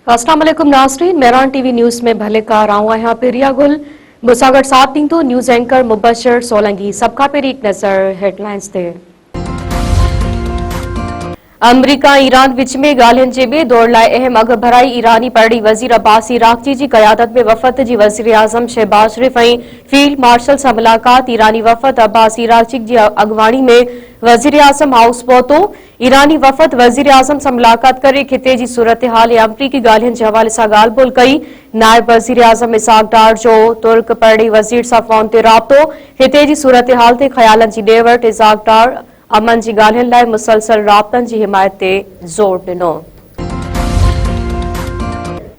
अस्सलाम वालेकुम नाज़रीन, मेहरान टीवी न्यूज़ में भले का रहा यहाँ प्रिया गुल मुसागर साथ दी तो न्यूज़ एंकर मुबशर सोलंकी सबका पेरी एक नज़र हेडलाइंस थे। अमरीका ईरान विच में गालियन जे बे दौर लाइ अहम अघ भराई ईरानी परडी वज़ीर अब्बास इराक़ची जी क़यादत में वफ़द जी वज़ीर आज़म शहबाज शरीफ ऐं फील्ड मार्शल सां मुलाक़ात। ईरानी वफ़द अब्बास इराक़ची जी अॻवानी में वज़ीर आज़म हाउस पहुतो। ईरानी वफ़द वज़ीर आज़म सां मुलाक़ात करे खिते जी सूरत हाल ऐं अमरीकी ॻाल्हियुनि जे हवाले सां ॻाल्हि ॿोल कई। नायब वज़ीर आज़म इसहाक डार जो तुर्क परडी वज़ीर सां फ़ोन ते राब्तो। हिते जी सूरत हाल ते ख़यालनि जी ॾे वठि इसहाक डार अमन जी ॻाल्हियुनि लाइ मुसलसल राब्तनि जी हिमायत ते ज़ोर ॾिनो।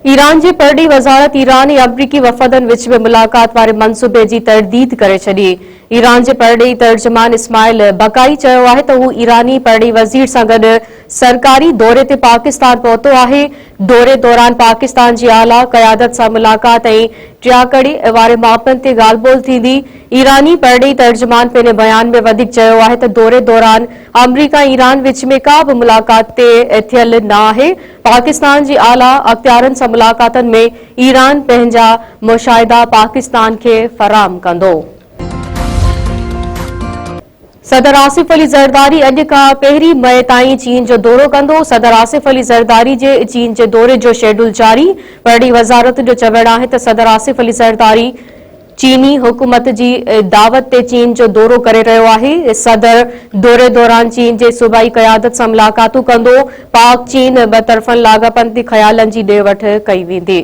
ईरान जी परडी वज़ारत ईरान ऐं अमरीकी वफ़दनि विच में मुलाक़ात वारे मंसूबे जी तरदीद करे छॾी। ईरान जे परडेही तर्जुमान इस्माइल बकाई चयो आहे त हू ईरानी परडी वज़ीर सां गॾु सरकारी दौरे ते पाकिस्तान पहुतो आहे। दौरे दौरान पाकिस्तान जी आला क़यादत सां मुलाक़ात ऐं टियाकड़ी वारे मामलनि ते ॻाल्हि ॿोल थींदी। ईरानी परडेही तर्जुमान पंहिंजे बयान में वधीक चयो आहे त दौरे दौरान अमरीका ईरान विच में का बि मुलाक़ात ते थियल न आहे। पाकिस्तान जी आला अख़्तियारनि सां मुलाक़ातनि में ईरान पंहिंजा मुशाहिदा पाकिस्तान खे फ़राहम कंदो। सदर आसिफ अली ज़रदारी अॼु खां 1 मई ताईं चीन जो दौरो कंदो। सदर आसिफ अली ज़रदारी जे चीन जे दौरे जो शेड्यूल जारी। परडी वज़ारत जो चवणु आहे त सदर आसिफ अली ज़रदारी चीनी हुकूमत जी दावत ते चीन जो दौरो करे रहियो आहे। सदर दौरे दौरान चीन जे सूबाई क़यादत सां मुलाक़ातूं कंदो। पाक चीन ॿ तरफ़नि लाॻापनि ते ख़यालनि जी ॾे वठि कई वेंदी।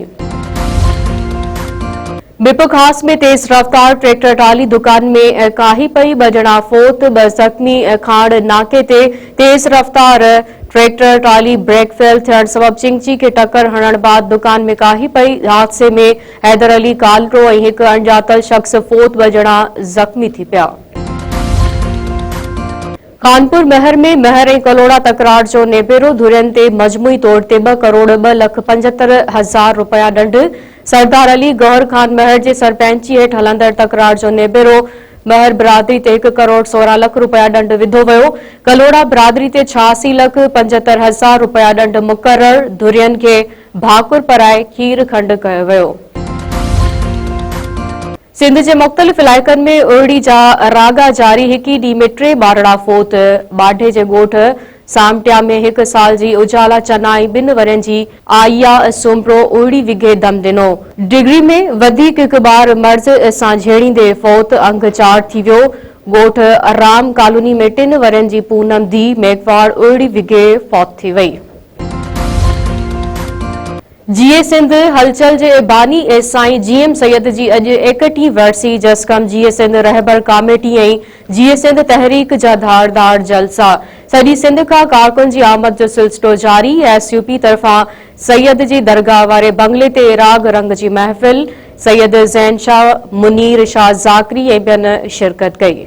बिप खास में तेज रफ्तार ट्रैक्टर ट्राली दुकान में काही पई, 2 ॼणा फोत, 2 ज़ख़्मी। खाड़ नाके ते तेज रफ्तार ट्रैक्टर ट्राली ब्रेक फेल थियण सबब चिंची के टक्कर हणण बाद दुकान में काही पई। हादसे में हैदर अली कालरो ऐं हिकु अणॼातल शख़्स फोत, 2 ॼणा ज़ख़्मी थी पिया। कानपुर महर में महर ऐं कलोड़ा तकरार जो नेबेरो। धुरियनि ते मजमूई तौर ते 2 करोड़ 2,75,000 रुपया ॾंढ। सरदार अली गौहर खान महर जे सरपंची हेठि हलंदड़ तकरार जो नेबेरो। महर बिरादरी ते 1 करोड़ 16 लख रुपया ॾंढ विधो वियो। कलोड़ा बिरादरी ते 86,75,000 रुपया ॾंढ मुक़रर। धुरियनि खे भाकुर पराए खीर खंड कयो वियो। सिंध जे मुख़्तलिफ़ इलाइक़नि में उहिड़ी जा रागा जारी। हिकु ॾींहुं में 3 ॿारड़ा फोत। बाढे जे ॻोठ सामटिया में 1 साल जी उजाला चना ऐं 2 वरनि जी आइया सुम्परो उहिड़ी विघे दम ॾिनो। डिगरी में वधीक हिकु ॿार मर्ज़ सां झेड़ींदे फौत। अंग 4 थी वियो। ॻोठ राम कॉलोनी में 3 वरनि जी पूनम धी मेघवाड़ उहिड़ी विघे फौत थी वई। जीए सिंध हलचल जे बानी साईं जीएम सैयद जी अॼु 31वीं वरसी। जसकम जीए सिंध रहबर कमेटी ऐं जीए सिंध तहरीक जा धारदार जलसा। सॼी सिंध खां कारकुन जी आमद जो सिलसिलो जारी। एसयूपी तरफ़ां सैयद जी दरगाह वारे बंगले ते राग रंग जी महफ़िल। सैयद ज़ैन शाह, मुनीर शाह ज़ाकरी ऐं ॿियनि शिरकत कई।